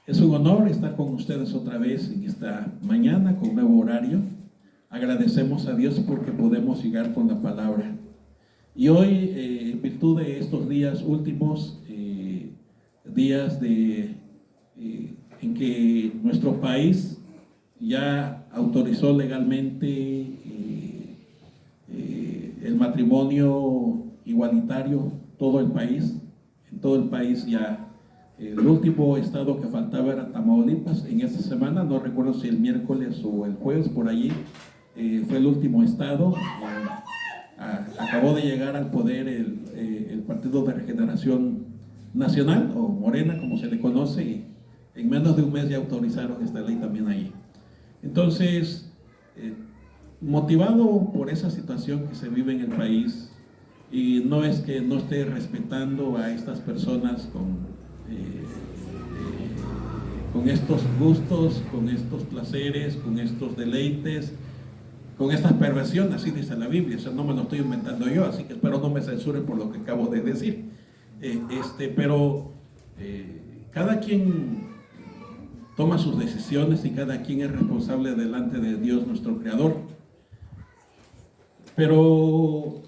Es un honor estar con ustedes otra vez en esta mañana con nuevo horario. Agradecemos a Dios porque podemos llegar con la palabra. Y hoy, en virtud de estos días últimos, días en que nuestro país ya autorizó legalmente el matrimonio igualitario, todo el país, en todo el país ya. El último estado que faltaba era Tamaulipas. En esta semana, no recuerdo si el miércoles o el jueves, por allí, fue el último estado. Acabó de llegar al poder el Partido de Regeneración Nacional, o Morena, como se le conoce, y en menos de un mes ya autorizaron esta ley también allí. Entonces, motivado por esa situación que se vive en el país, y no es que no esté respetando a estas personas con estos gustos, con estos placeres, con estos deleites, con estas perversiones, así dice la Biblia. O sea, no me lo estoy inventando yo, así que espero no me censuren por lo que acabo de decir. Pero cada quien toma sus decisiones y cada quien es responsable delante de Dios, nuestro Creador. Pero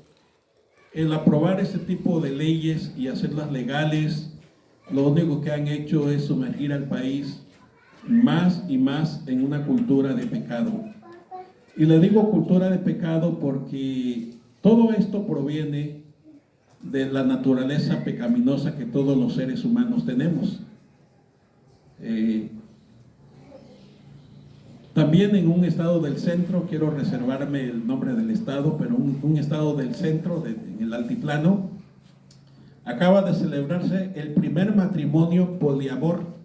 el aprobar ese tipo de leyes y hacerlas legales, lo único que han hecho es sumergir al país más y más en una cultura de pecado. Y le digo cultura de pecado porque todo esto proviene de la naturaleza pecaminosa que todos los seres humanos tenemos. También en un estado del centro, quiero reservarme el nombre del estado, pero un estado del centro, en el altiplano, acaba de celebrarse el primer matrimonio poliamor.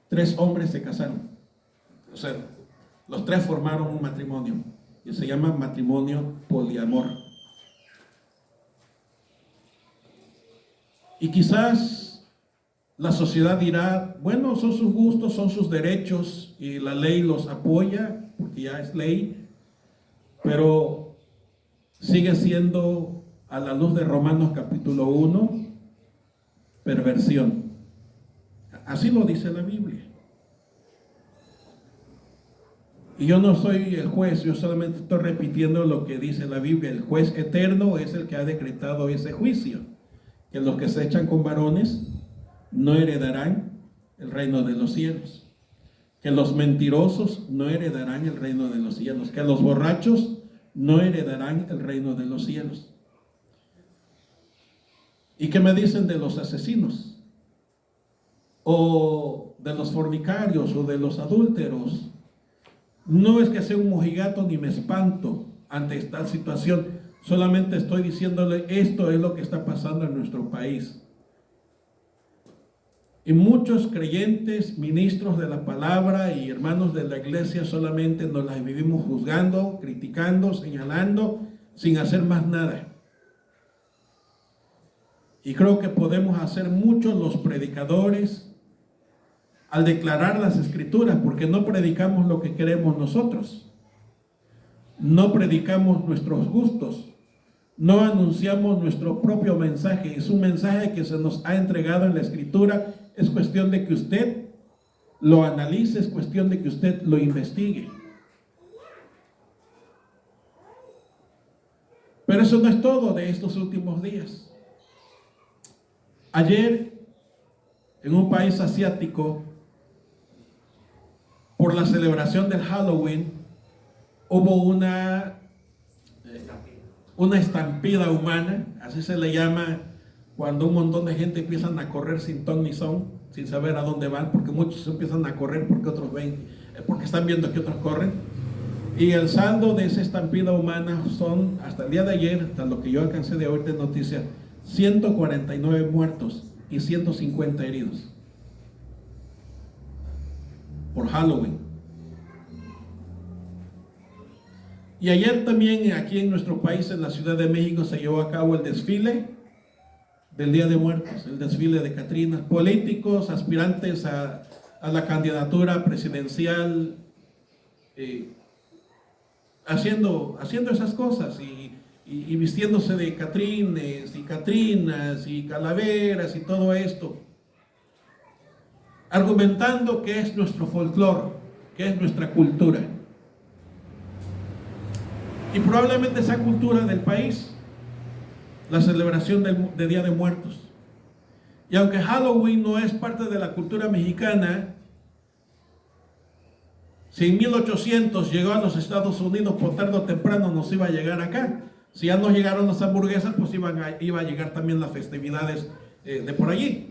3 hombres se casaron. O sea, los 3 formaron un matrimonio y se llama matrimonio poliamor. Y quizás la sociedad dirá, bueno, son sus gustos, son sus derechos y la ley los apoya porque ya es ley, pero sigue siendo, a la luz de Romanos capítulo 1, perversión. Así lo dice la Biblia. Y yo no soy el juez, yo solamente estoy repitiendo lo que dice la Biblia. El juez eterno es el que ha decretado ese juicio, que los que se echan con varones no heredarán el reino de los cielos, que los mentirosos no heredarán el reino de los cielos, que los borrachos no heredarán el reino de los cielos. ¿Y qué me dicen de los asesinos? O de los fornicarios, o de los adúlteros. No es que sea un mojigato ni me espanto ante esta situación, solamente estoy diciéndole, esto es lo que está pasando en nuestro país. Y muchos creyentes, ministros de la palabra y hermanos de la iglesia solamente nos las vivimos juzgando, criticando, señalando, sin hacer más nada. Y creo que podemos hacer mucho los predicadores al declarar las escrituras, porque no predicamos lo que queremos nosotros, no predicamos nuestros gustos, no anunciamos nuestro propio mensaje. Es un mensaje que se nos ha entregado en la escritura. Es cuestión de que usted lo analice, es cuestión de que usted lo investigue. Pero eso no es todo de estos últimos días. Ayer, en un país asiático, por la celebración del Halloween, hubo una estampida humana, así se le llama cuando un montón de gente empiezan a correr sin ton ni son, sin saber a dónde van, porque muchos empiezan a correr porque otros ven, porque están viendo que otros corren. Y el saldo de esa estampida humana son, hasta el día de ayer, hasta lo que yo alcancé de oír de noticias, 149 muertos y 150 heridos por Halloween. Y ayer también aquí en nuestro país, en la Ciudad de México, se llevó a cabo el desfile del Día de Muertos, el desfile de Catrinas. Políticos, aspirantes a la candidatura presidencial, haciendo esas cosas y vistiéndose de catrines y catrinas y calaveras y todo esto. argumentando que es nuestro folclore, que es nuestra cultura. Y probablemente esa cultura del país, la celebración de Día de Muertos. Y aunque Halloween no es parte de la cultura mexicana, si en 1800 llegó a los Estados Unidos, por tarde o temprano nos iba a llegar acá. Si ya no llegaron las hamburguesas, pues iba a llegar también las festividades de por allí.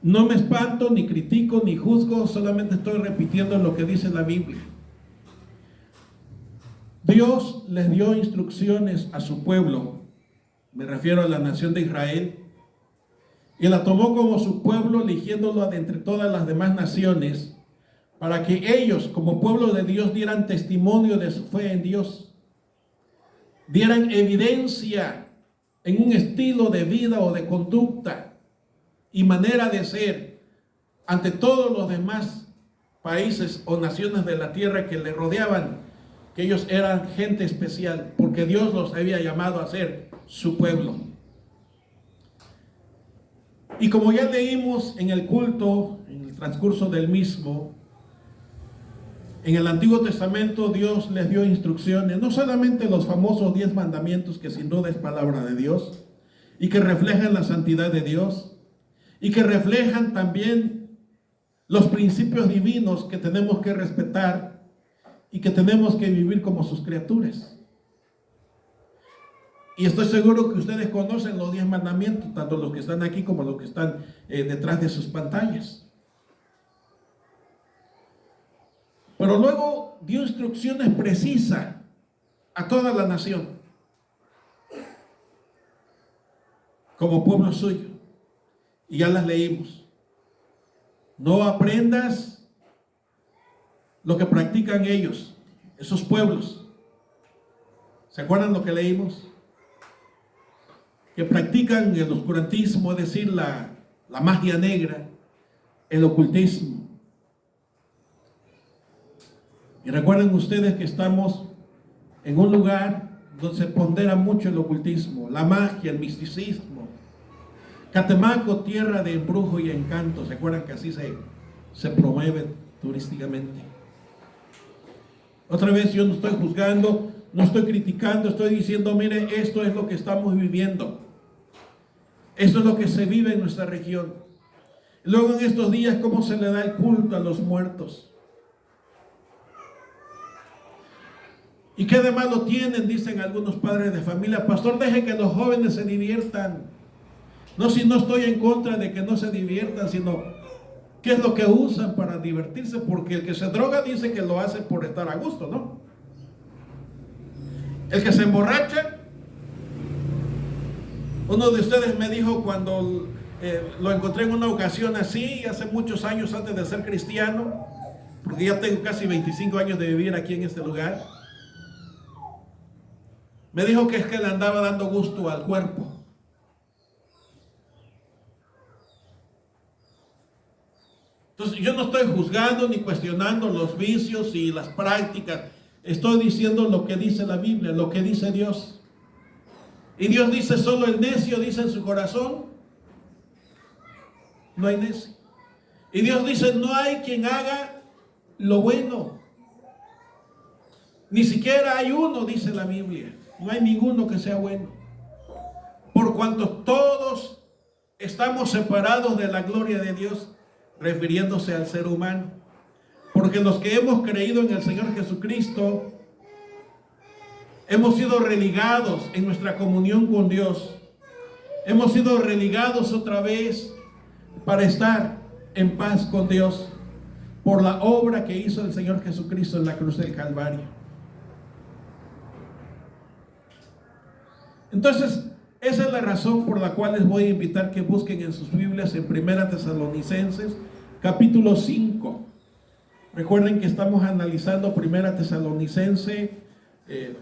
No me espanto, ni critico, ni juzgo, solamente estoy repitiendo lo que dice la Biblia. Dios les dio instrucciones a su pueblo, me refiero a la nación de Israel, y la tomó como su pueblo, eligiéndolo de entre todas las demás naciones, para que ellos, como pueblo de Dios, dieran testimonio de su fe en Dios, dieran evidencia en un estilo de vida o de conducta y manera de ser ante todos los demás países o naciones de la tierra que le rodeaban, que ellos eran gente especial, porque Dios los había llamado a ser su pueblo. Y como ya leímos en el culto, en el transcurso del mismo, en el Antiguo Testamento Dios les dio instrucciones, no solamente los famosos 10 mandamientos, que sin duda es palabra de Dios, y que reflejan la santidad de Dios, y que reflejan también los principios divinos que tenemos que respetar y que tenemos que vivir como sus criaturas. Y estoy seguro que ustedes conocen los 10 mandamientos, tanto los que están aquí como los que están detrás de sus pantallas. Pero luego dio instrucciones precisas a toda la nación, como pueblo suyo. Y ya las leímos. No aprendas lo que practican ellos, esos pueblos. ¿Se acuerdan lo que leímos? Que practican el oscurantismo, es decir, la magia negra, el ocultismo. Y recuerden ustedes que estamos en un lugar donde se pondera mucho el ocultismo, la magia, el misticismo. Catemaco, tierra de embrujo y encanto. ¿Se acuerdan que así se promueve turísticamente? Otra vez, yo no estoy juzgando, no estoy criticando, estoy diciendo, mire, esto es lo que estamos viviendo. Esto es lo que se vive en nuestra región. Luego en estos días, ¿cómo se le da el culto a los muertos? ¿Y qué de malo tienen? Dicen algunos padres de familia. Pastor, deje que los jóvenes se diviertan. No, si no estoy en contra de que no se diviertan, sino qué es lo que usan para divertirse, porque el que se droga dice que lo hace por estar a gusto, ¿no? El que se emborracha, uno de ustedes me dijo cuando lo encontré en una ocasión así, hace muchos años antes de ser cristiano, porque ya tengo casi 25 años de vivir aquí en este lugar, me dijo que es que le andaba dando gusto al cuerpo. Entonces yo no estoy juzgando ni cuestionando los vicios y las prácticas. Estoy diciendo lo que dice la Biblia, lo que dice Dios. Y Dios dice, solo el necio dice en su corazón, no hay necio. Y Dios dice, no hay quien haga lo bueno. Ni siquiera hay uno, dice la Biblia. No hay ninguno que sea bueno. Por cuanto todos estamos separados de la gloria de Dios, refiriéndose al ser humano. Porque los que hemos creído en el Señor Jesucristo, hemos sido religados en nuestra comunión con Dios. Hemos sido religados otra vez para estar en paz con Dios por la obra que hizo el Señor Jesucristo en la cruz del Calvario. Entonces, esa es la razón por la cual les voy a invitar que busquen en sus Biblias en 1 Tesalonicenses, capítulo 5. Recuerden que estamos analizando 1 Tesalonicense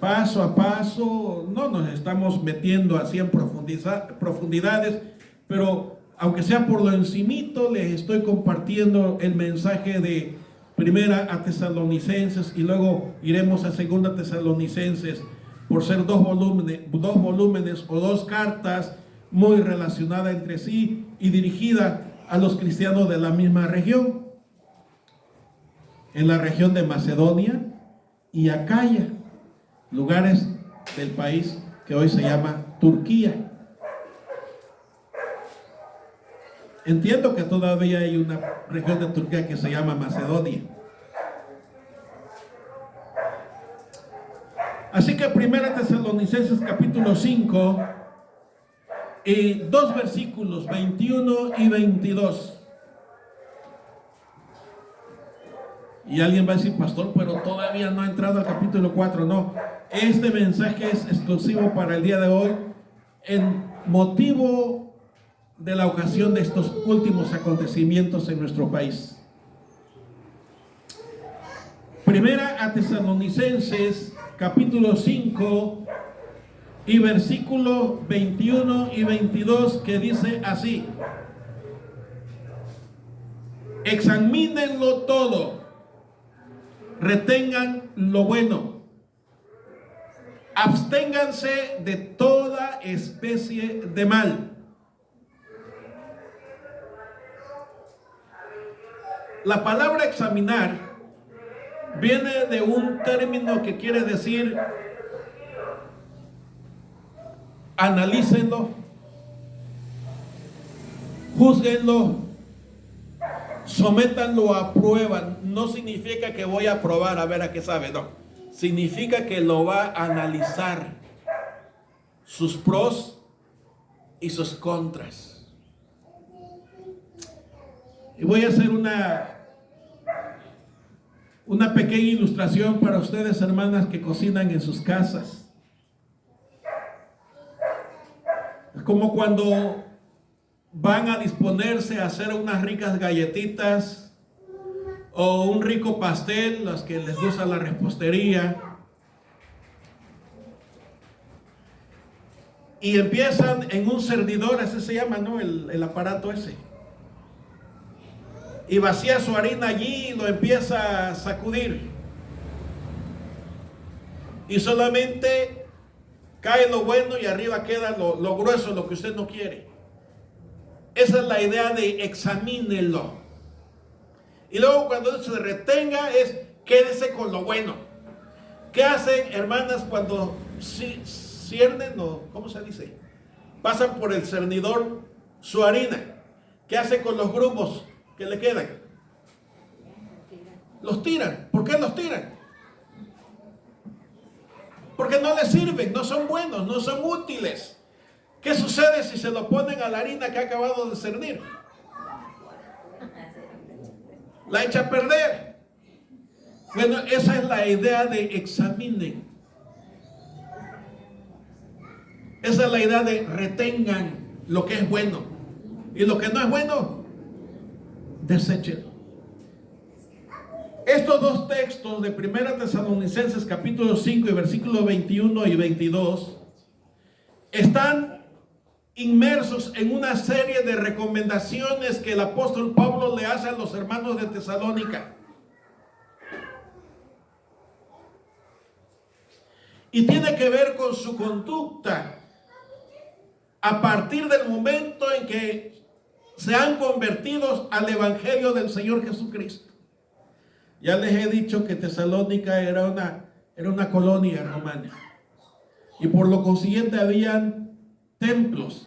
paso a paso. No nos estamos metiendo así en profundidades, pero aunque sea por lo encimito, les estoy compartiendo el mensaje de 1 Tesalonicenses y luego iremos a 2 Tesalonicenses, por ser dos volúmenes o dos cartas muy relacionadas entre sí y dirigidas a los cristianos de la misma región, en la región de Macedonia y Acaya, lugares del país que hoy se llama Turquía. Entiendo que todavía hay una región de Turquía que se llama Macedonia. Así que 1 Tesalonicenses capítulo 5 y 2 versículos 21 y 22. Y alguien va a decir, pastor, pero todavía no ha entrado al capítulo 4. No, este mensaje es exclusivo para el día de hoy, en motivo de la ocasión de estos últimos acontecimientos en nuestro país. Primera a Tesalonicenses capítulo 5 y versículos 21 y 22, que dice así: examínenlo todo, retengan lo bueno, absténganse de toda especie de mal. La palabra examinar viene de un término que quiere decir analícenlo, júzguenlo, sométanlo a prueba. No significa que voy a probar a ver a qué sabe, no. Significa que lo va a analizar, sus pros y sus contras. Y voy a hacer una pequeña ilustración para ustedes, hermanas, que cocinan en sus casas. Es como cuando van a disponerse a hacer unas ricas galletitas o un rico pastel, los que les gusta la repostería, y empiezan en un cernidor, ese se llama, ¿no? El aparato ese. Y vacía su harina allí y lo empieza a sacudir. Y solamente cae lo bueno y arriba queda lo grueso, lo que usted no quiere. Esa es la idea de examínelo. Y luego cuando se retenga es quédese con lo bueno. ¿Qué hacen, hermanas, cuando ciernen o cómo se dice? Pasan por el cernidor su harina. ¿Qué hacen con los grumos que le quedan? Los tiran. ¿Por qué los tiran? Porque no les sirven, no son buenos, no son útiles. ¿Qué sucede si se lo ponen a la harina que ha acabado de cernir? La echa a perder. Bueno, esa es la idea de examinen. Esa es la idea de retengan lo que es bueno. Y lo que no es bueno, deséchenlo. Estos dos textos de 1 Tesalonicenses capítulo 5 y versículos 21 y 22 están inmersos en una serie de recomendaciones que el apóstol Pablo le hace a los hermanos de Tesalónica. Y tiene que ver con su conducta a partir del momento en que se han convertido al evangelio del Señor Jesucristo. Ya les he dicho que Tesalónica era una colonia romana. Y por lo consiguiente habían templos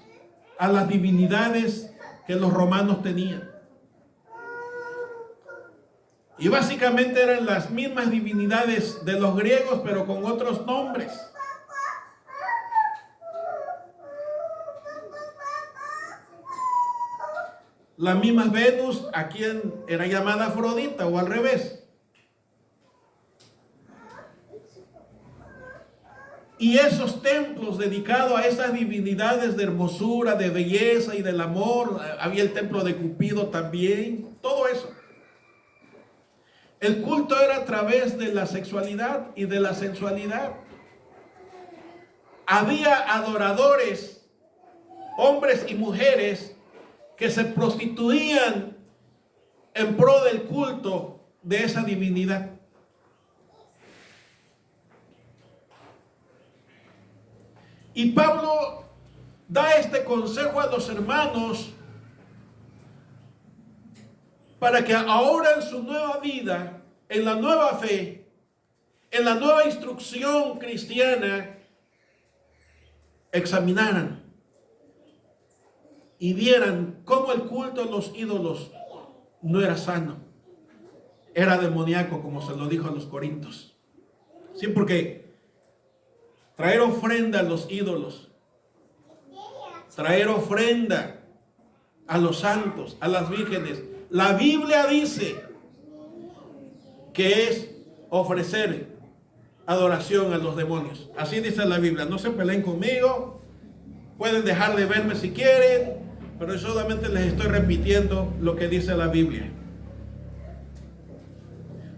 a las divinidades que los romanos tenían. Y básicamente eran las mismas divinidades de los griegos, pero con otros nombres. La misma Venus, a quien era llamada Afrodita, o al revés. Y esos templos dedicados a esas divinidades de hermosura, de belleza y del amor, había el templo de Cupido también, todo eso. El culto era a través de la sexualidad y de la sensualidad. Había adoradores, hombres y mujeres, que se prostituían en pro del culto de esa divinidad. Y Pablo da este consejo a los hermanos para que ahora en su nueva vida, en la nueva fe, en la nueva instrucción cristiana, examinaran y vieran cómo el culto a los ídolos no era sano, era demoníaco, como se lo dijo a los corintios. Sí, porque traer ofrenda a los ídolos, traer ofrenda a los santos, a las vírgenes, la Biblia dice que es ofrecer adoración a los demonios. Así dice la Biblia. No se peleen conmigo, pueden dejar de verme si quieren, pero yo solamente les estoy repitiendo lo que dice la Biblia.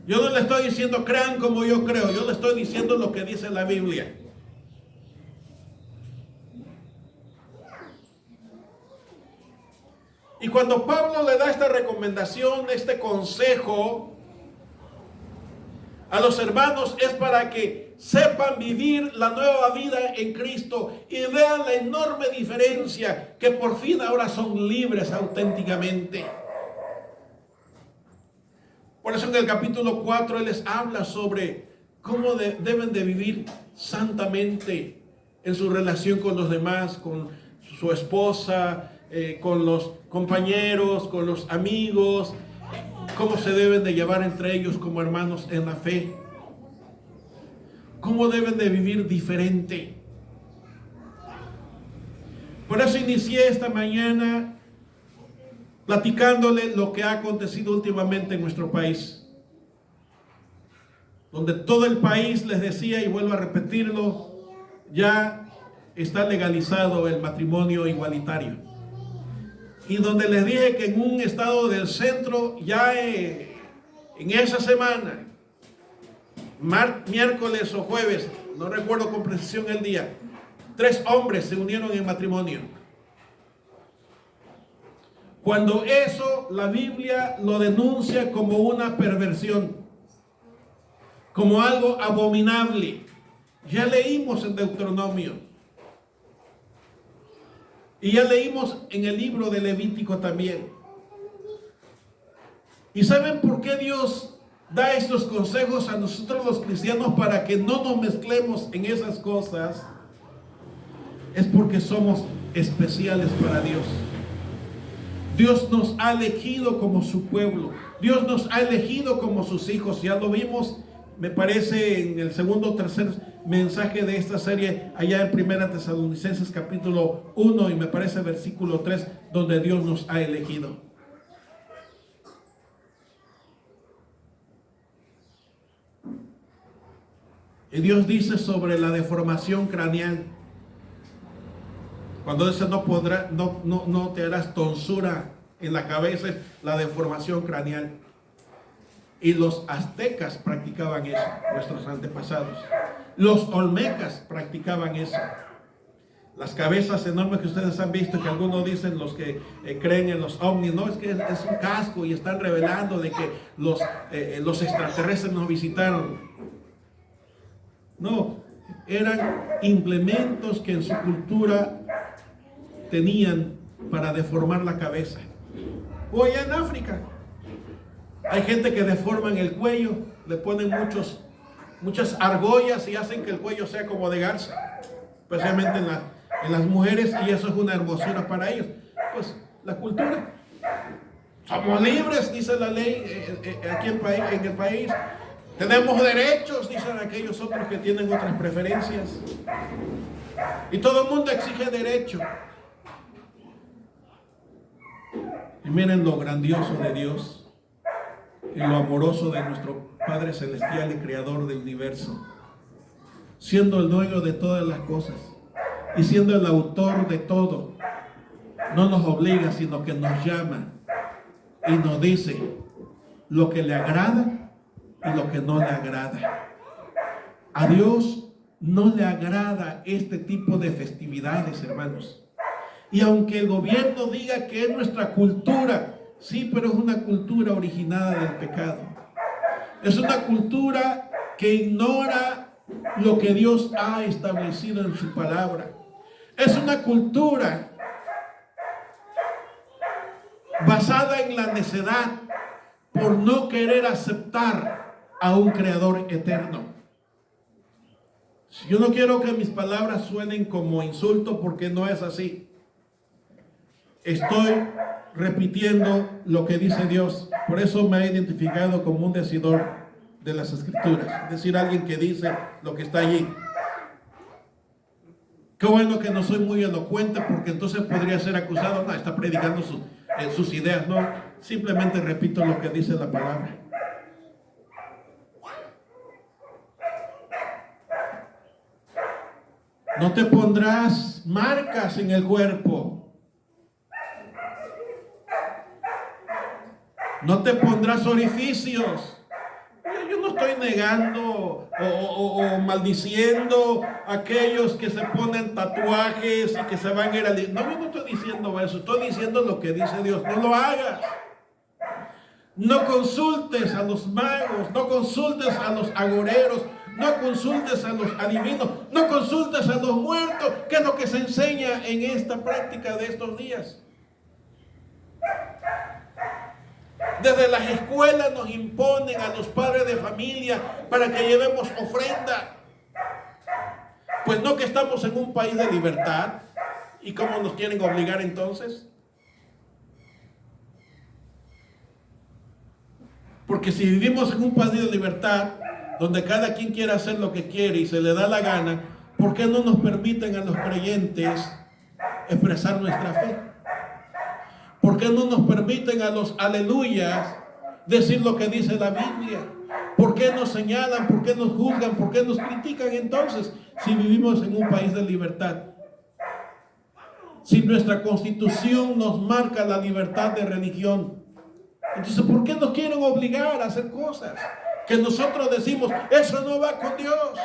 Yo no le estoy diciendo crean como yo creo, yo le estoy diciendo lo que dice la Biblia. Y cuando Pablo le da esta recomendación, este consejo a los hermanos, es para que sepan vivir la nueva vida en Cristo y vean la enorme diferencia, que por fin ahora son libres auténticamente. Por eso en el capítulo 4 él les habla sobre cómo deben de vivir santamente en su relación con los demás, con su esposa, con los compañeros, con los amigos, cómo se deben de llevar entre ellos como hermanos en la fe, cómo deben de vivir diferente. Por eso inicié esta mañana platicándole lo que ha acontecido últimamente en nuestro país, donde todo el país, les decía y vuelvo a repetirlo, ya está legalizado el matrimonio igualitario. Y donde les dije que en un estado del centro, ya en esa semana, miércoles o jueves, no recuerdo con precisión el día, 3 hombres se unieron en matrimonio. Cuando eso la Biblia lo denuncia como una perversión, como algo abominable. Ya leímos en Deuteronomio. Y ya leímos en el libro de Levítico también. ¿Y saben por qué Dios da estos consejos a nosotros los cristianos para que no nos mezclemos en esas cosas? Es porque somos especiales para Dios. Dios nos ha elegido como su pueblo. Dios nos ha elegido como sus hijos. Ya lo vimos, me parece, en el segundo o tercer mensaje de esta serie, allá en 1 Tesalonicenses capítulo 1, y me parece versículo 3, donde Dios nos ha elegido. Y Dios dice sobre la deformación craneal, cuando dice no te harás tonsura en la cabeza, es la deformación craneal. Y los aztecas practicaban eso, nuestros antepasados. Los olmecas practicaban eso. Las cabezas enormes que ustedes han visto, que algunos dicen, los que creen en los ovnis, no, es que es un casco y están revelando de que los extraterrestres nos visitaron. No, eran implementos que en su cultura tenían para deformar la cabeza. O allá en África hay gente que deforman el cuello, le ponen muchas argollas y hacen que el cuello sea como de garza, especialmente en las mujeres, y eso es una hermosura para ellos. Pues la cultura, somos libres, dice la ley aquí en el país. Tenemos derechos, dicen aquellos otros que tienen otras preferencias. Y todo el mundo exige derecho. Y miren lo grandioso de Dios y lo amoroso de nuestro Padre Celestial y Creador del universo. Siendo el dueño de todas las cosas y siendo el autor de todo, no nos obliga, sino que nos llama y nos dice lo que le agrada y lo que no le agrada. A Dios no le agrada este tipo de festividades, hermanos. Y aunque el gobierno diga que es nuestra cultura, sí, pero es una cultura originada del pecado. Es una cultura que ignora lo que Dios ha establecido en su palabra. Es una cultura basada en la necedad, por no querer aceptar a un creador eterno. Yo no quiero que mis palabras suenen como insulto, porque no es así. Estoy repitiendo lo que dice Dios. Por eso me he identificado como un decidor de las Escrituras, es decir, alguien que dice lo que está allí. Qué bueno que no soy muy elocuente, porque entonces podría ser acusado, no, está predicando sus ideas. No, simplemente repito lo que dice la palabra. No te pondrás marcas en el cuerpo. No te pondrás orificios. Yo no estoy negando o maldiciendo a aquellos que se ponen tatuajes y que se van a ir al... No, yo no estoy diciendo eso. Estoy diciendo lo que dice Dios. No lo hagas. No consultes a los magos. No consultes a los agoreros. No consultes a los adivinos. No consultes a los muertos, que es lo que se enseña en esta práctica de estos días. Desde las escuelas nos imponen a los padres de familia para que llevemos ofrenda. Pues no, que estamos en un país de libertad. ¿Y cómo nos quieren obligar entonces? Porque si vivimos en un país de libertad, donde cada quien quiere hacer lo que quiere y se le da la gana, ¿por qué no nos permiten a los creyentes expresar nuestra fe? ¿Por qué no nos permiten a los aleluyas decir lo que dice la Biblia? ¿Por qué nos señalan? ¿Por qué nos juzgan? ¿Por qué nos critican entonces si vivimos en un país de libertad? Si nuestra Constitución nos marca la libertad de religión, entonces ¿por qué nos quieren obligar a hacer cosas que nosotros decimos, eso no va con Dios,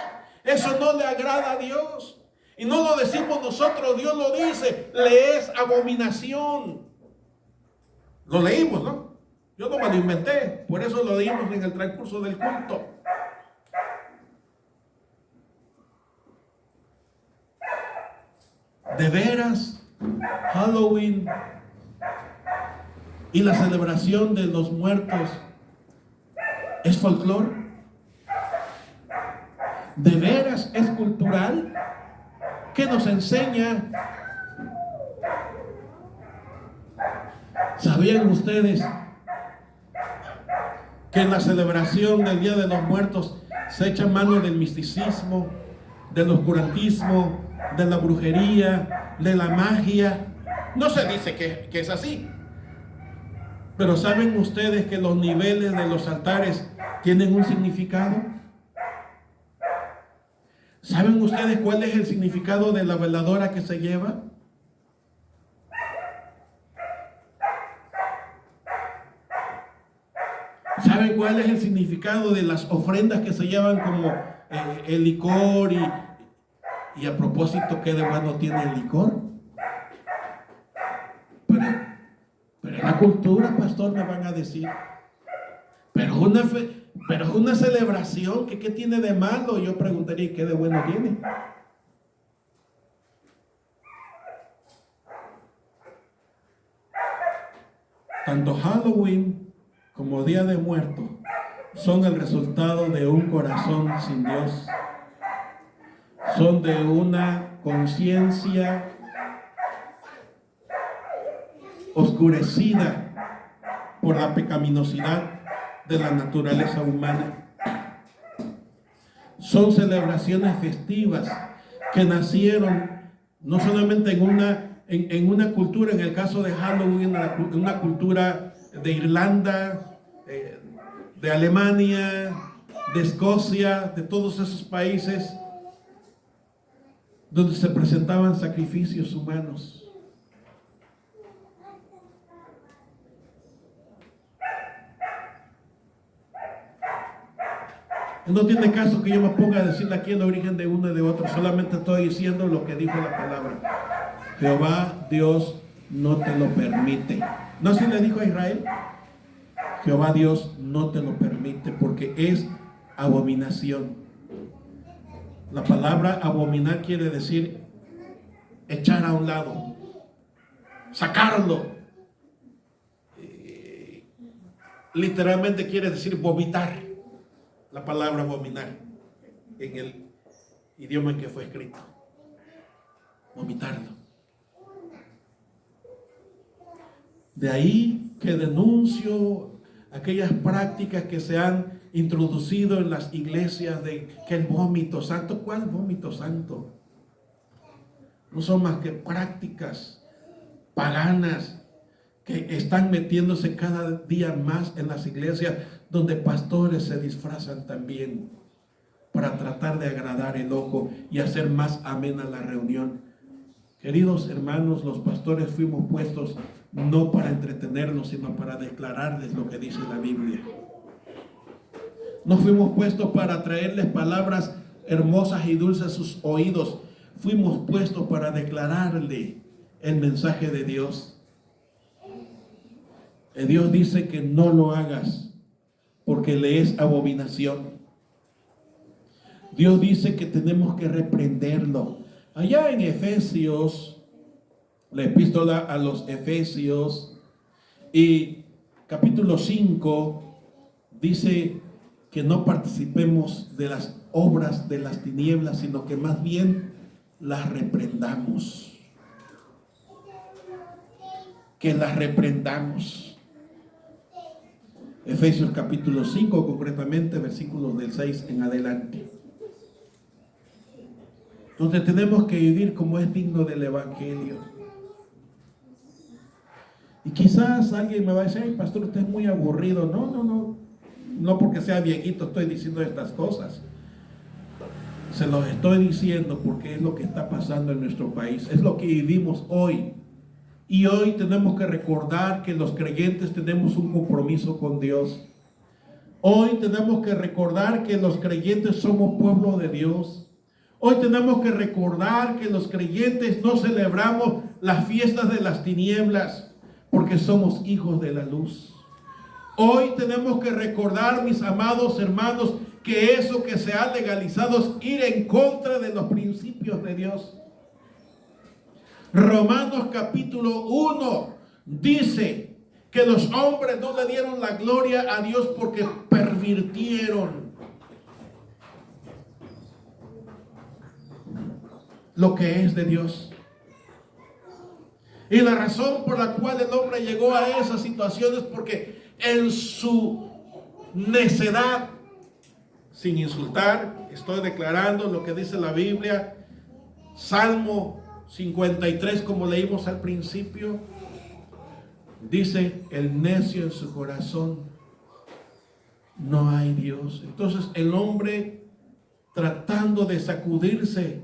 eso no le agrada a Dios? Y no lo decimos nosotros, Dios lo dice, le es abominación. Lo leímos, ¿no? Yo no me lo inventé, por eso lo leímos en el transcurso del culto. ¿De veras Halloween y la celebración de los muertos es folclore? ¿De veras es cultural? ¿Qué nos enseña? ¿Sabían ustedes que en la celebración del Día de los Muertos se echa mano del misticismo, del oscurantismo, de la brujería, de la magia? No se dice que es así, pero ¿saben ustedes que los niveles de los altares tienen un significado? ¿Saben ustedes cuál es el significado de la veladora que se lleva? ¿Saben cuál es el significado de las ofrendas que se llevan, como el licor? Y a propósito, ¿qué de bueno tiene el licor? Pero la cultura, pastor, me van a decir. Pero es una celebración, ¿qué tiene de malo? Yo preguntaría, ¿qué de bueno tiene? Tanto Halloween como Día de Muertos son el resultado de un corazón sin Dios. Son de una conciencia oscurecida por la pecaminosidad de la naturaleza humana. Son celebraciones festivas que nacieron no solamente en una cultura, en el caso de Halloween, en una cultura de Irlanda, de Alemania, de Escocia, de todos esos países donde se presentaban sacrificios humanos. No tiene caso que yo me ponga a decirle aquí el origen de uno y de otro, solamente estoy diciendo lo que dijo la palabra. Jehová Dios no te lo permite. ¿No así le dijo a Israel? Jehová Dios no te lo permite, porque es abominación. La palabra abominar quiere decir echar a un lado, sacarlo. literalmente quiere decir vomitar. La palabra vomitar en el idioma en que fue escrito. Vomitarlo. De ahí que denuncio aquellas prácticas que se han introducido en las iglesias de que el vómito santo. ¿Cuál vómito santo? No son más que prácticas paganas que están metiéndose cada día más en las iglesias, donde pastores se disfrazan también para tratar de agradar el ojo y hacer más amena la reunión. Queridos hermanos, los pastores fuimos puestos no para entretenerlos, sino para declararles lo que dice la Biblia. No fuimos puestos para traerles palabras hermosas y dulces a sus oídos. Fuimos puestos para declararle el mensaje de Dios. Dios dice que no lo hagas porque le es abominación. Dios dice que tenemos que reprenderlo. Allá en Efesios, la epístola a los Efesios y capítulo 5 dice que no participemos de las obras de las tinieblas, sino que más bien las reprendamos. Que las reprendamos. Efesios capítulo 5, concretamente versículos del 6 en adelante, donde tenemos que vivir como es digno del Evangelio. Y quizás alguien me va a decir: ay, pastor, usted es muy aburrido. No porque sea viejito estoy diciendo estas cosas. Se los estoy diciendo porque es lo que está pasando en nuestro país, es lo que vivimos hoy. Y hoy tenemos que recordar que los creyentes tenemos un compromiso con Dios. Hoy tenemos que recordar que los creyentes somos pueblo de Dios. Hoy tenemos que recordar que los creyentes no celebramos las fiestas de las tinieblas, porque somos hijos de la luz. Hoy tenemos que recordar, mis amados hermanos, que eso que se ha legalizado es ir en contra de los principios de Dios. Romanos capítulo 1 dice que los hombres no le dieron la gloria a Dios porque pervirtieron lo que es de Dios. Y la razón por la cual el hombre llegó a esa situación es porque en su necedad, sin insultar, estoy declarando lo que dice la Biblia, Salmo 53, como leímos al principio, dice: el necio en su corazón, no hay Dios. Entonces el hombre, tratando de sacudirse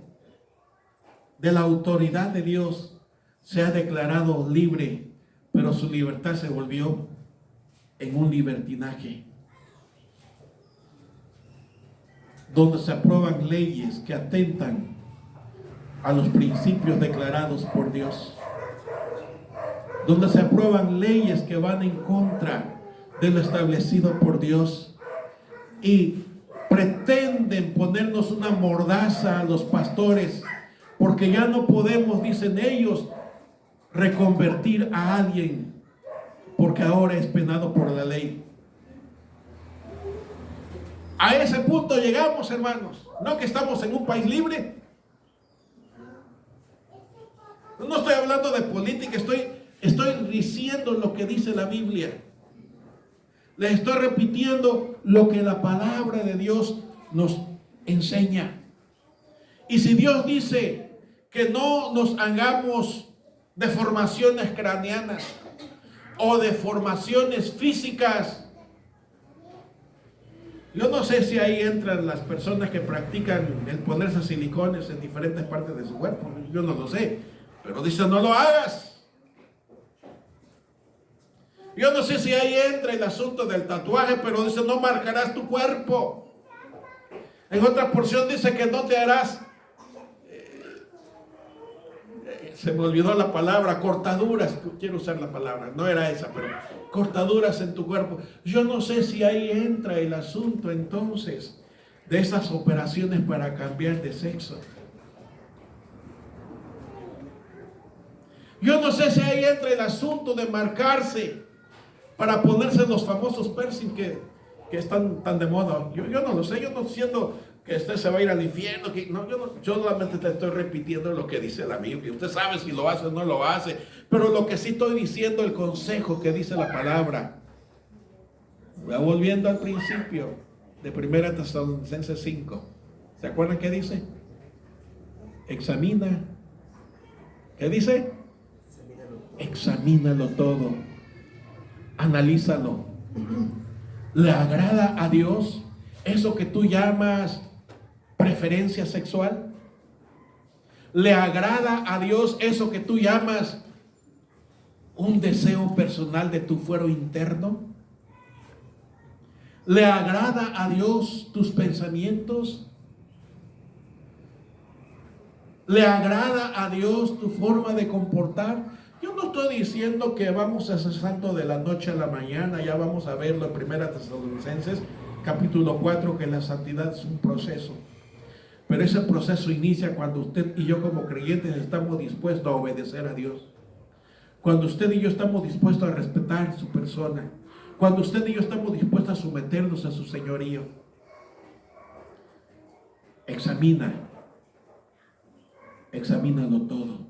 de la autoridad de Dios, se ha declarado libre, pero su libertad se volvió en un libertinaje, donde se aprueban leyes que atentan a los principios declarados por Dios, donde se aprueban leyes que van en contra de lo establecido por Dios, y pretenden ponernos una mordaza a los pastores, porque ya no podemos, dicen ellos, reconvertir a alguien, porque ahora es penado por la ley. A ese punto llegamos, hermanos. No que estamos en un país libre. No estoy hablando de política, estoy diciendo lo que dice la Biblia. Les estoy repitiendo lo que la palabra de Dios nos enseña. Y si Dios dice que no nos hagamos deformaciones craneanas o deformaciones físicas, yo no sé si ahí entran las personas que practican el ponerse silicones en diferentes partes de su cuerpo. Yo no lo sé, pero dice: no lo hagas. Yo no sé si ahí entra el asunto del tatuaje, pero dice: no marcarás tu cuerpo. En otra porción dice que no te harás, se me olvidó la palabra, cortaduras, quiero usar la palabra, no era esa, pero cortaduras en tu cuerpo. Yo no sé si ahí entra el asunto entonces de esas operaciones para cambiar de sexo. Yo no sé si ahí entra el asunto de marcarse para ponerse los famosos piercing que están tan de moda. Yo no lo sé, yo no siendo que usted se va a ir al infierno, yo solamente te estoy repitiendo lo que dice la Biblia. Usted sabe si lo hace o no lo hace, pero lo que sí estoy diciendo, el consejo que dice la palabra. Va volviendo al principio de 1 Tesalonicenses 5. ¿Se acuerdan qué dice? Examina. ¿Qué dice? Examínalo todo. Analízalo. ¿Le agrada a Dios eso que tú llamas preferencia sexual? ¿Le agrada a Dios eso que tú llamas un deseo personal de tu fuero interno? ¿Le agrada a Dios tus pensamientos? ¿Le agrada a Dios tu forma de comportar? Yo no estoy diciendo que vamos a ser santos de la noche a la mañana. Ya vamos a verlo en 1 Tesalonicenses capítulo 4, que la santidad es un proceso. Pero ese proceso inicia cuando usted y yo como creyentes estamos dispuestos a obedecer a Dios. Cuando usted y yo estamos dispuestos a respetar su persona. Cuando usted y yo estamos dispuestos a someternos a su señorío. Examínalo todo.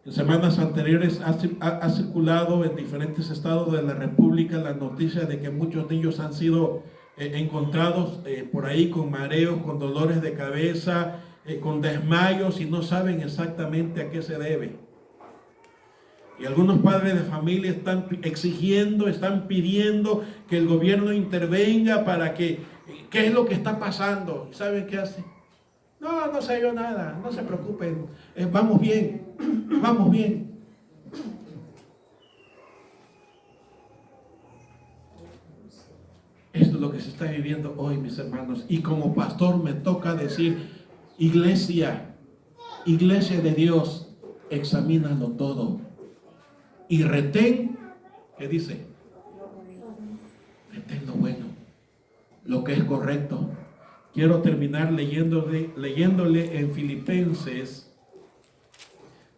En semanas anteriores ha circulado en diferentes estados de la República la noticia de que muchos niños han sido encontrados por ahí con mareos, con dolores de cabeza, con desmayos y no saben exactamente a qué se debe. Y algunos padres de familia están exigiendo, están pidiendo que el gobierno intervenga para ¿qué es lo que está pasando? ¿Saben qué hace? No sé yo nada, no se preocupen, vamos bien, vamos bien. Esto es lo que se está viviendo hoy, mis hermanos. Y como pastor me toca decir, iglesia de Dios, examínalo todo. Y retén, ¿qué dice? Retén lo bueno, lo que es correcto. Quiero terminar leyéndole en Filipenses,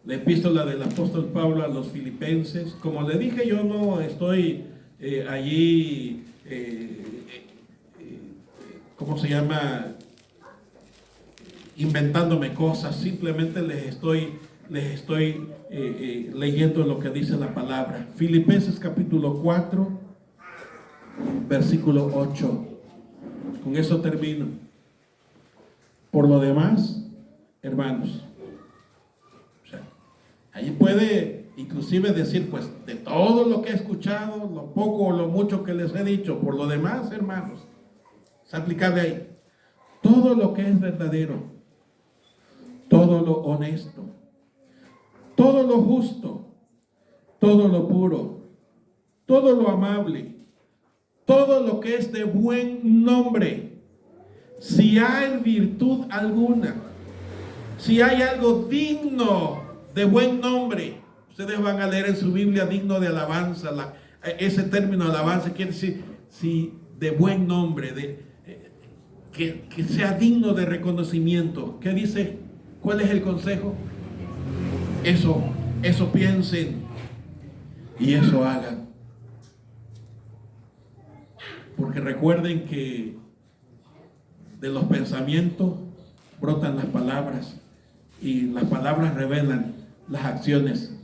la epístola del apóstol Pablo a los Filipenses. Como le dije, yo no estoy allí, ¿cómo se llama? Inventándome cosas. Simplemente les estoy leyendo lo que dice la palabra. Filipenses capítulo 4, versículo 8. Con eso termino. Por lo demás, hermanos, ahí puede inclusive decir, pues, de todo lo que he escuchado, lo poco o lo mucho que les he dicho, por lo demás, hermanos, es aplicable ahí. Todo lo que es verdadero, todo lo honesto, todo lo justo, todo lo puro, todo lo amable, todo lo que es de buen nombre, si hay virtud alguna, si hay algo digno de buen nombre. Ustedes van a leer en su Biblia digno de alabanza. Ese término alabanza quiere decir si de buen nombre, que sea digno de reconocimiento. ¿Qué dice? ¿Cuál es el consejo? Eso piensen y eso hagan. Porque recuerden que de los pensamientos brotan las palabras, y las palabras revelan las acciones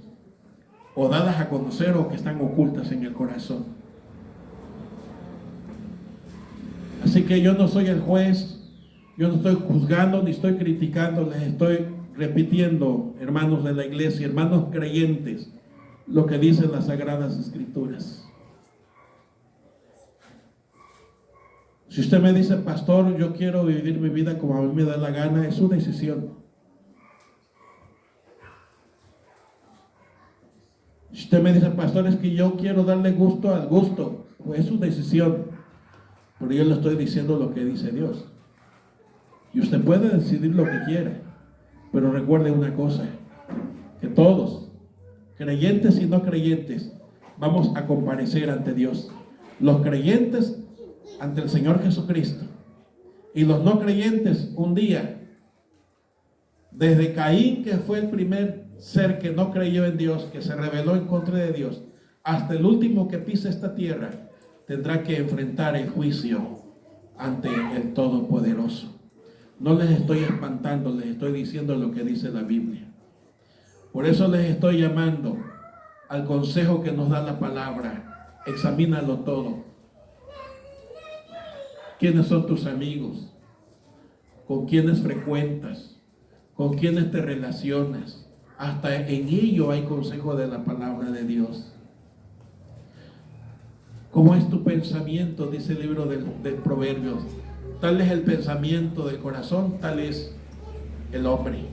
o dadas a conocer o que están ocultas en el corazón. Así que yo no soy el juez, yo no estoy juzgando ni estoy criticando, les estoy repitiendo, hermanos de la iglesia, hermanos creyentes, lo que dicen las Sagradas Escrituras. Si usted me dice, pastor, yo quiero vivir mi vida como a mí me da la gana, es su decisión. Si usted me dice, pastor, es que yo quiero darle gusto al gusto, pues es su decisión. Pero yo le estoy diciendo lo que dice Dios. Y usted puede decidir lo que quiera. Pero recuerde una cosa, que todos, creyentes y no creyentes, vamos a comparecer ante Dios. Los creyentes ante el Señor Jesucristo, y los no creyentes un día, desde Caín, que fue el primer ser que no creyó en Dios, que se rebeló en contra de Dios, hasta el último que pise esta tierra, tendrá que enfrentar el juicio ante el Todopoderoso. No les estoy espantando, les estoy diciendo lo que dice la Biblia. Por eso les estoy llamando al consejo que nos da la palabra. Examínalo todo. ¿Quiénes son tus amigos? ¿Con quiénes frecuentas? ¿Con quiénes te relacionas? Hasta en ello hay consejo de la palabra de Dios. ¿Cómo es tu pensamiento? Dice el libro del Proverbios. Tal es el pensamiento del corazón, tal es el hombre,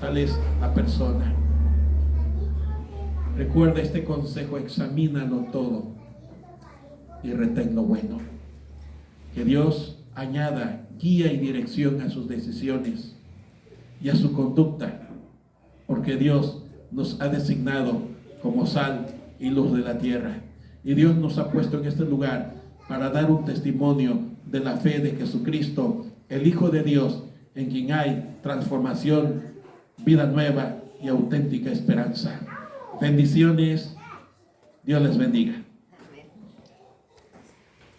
tal es la persona. Recuerda este consejo, examínalo todo y retén lo bueno. Que Dios añada guía y dirección a sus decisiones y a su conducta, porque Dios nos ha designado como sal y luz de la tierra. Y Dios nos ha puesto en este lugar para dar un testimonio de la fe de Jesucristo, el Hijo de Dios, en quien hay transformación, vida nueva y auténtica esperanza. Bendiciones. Dios les bendiga.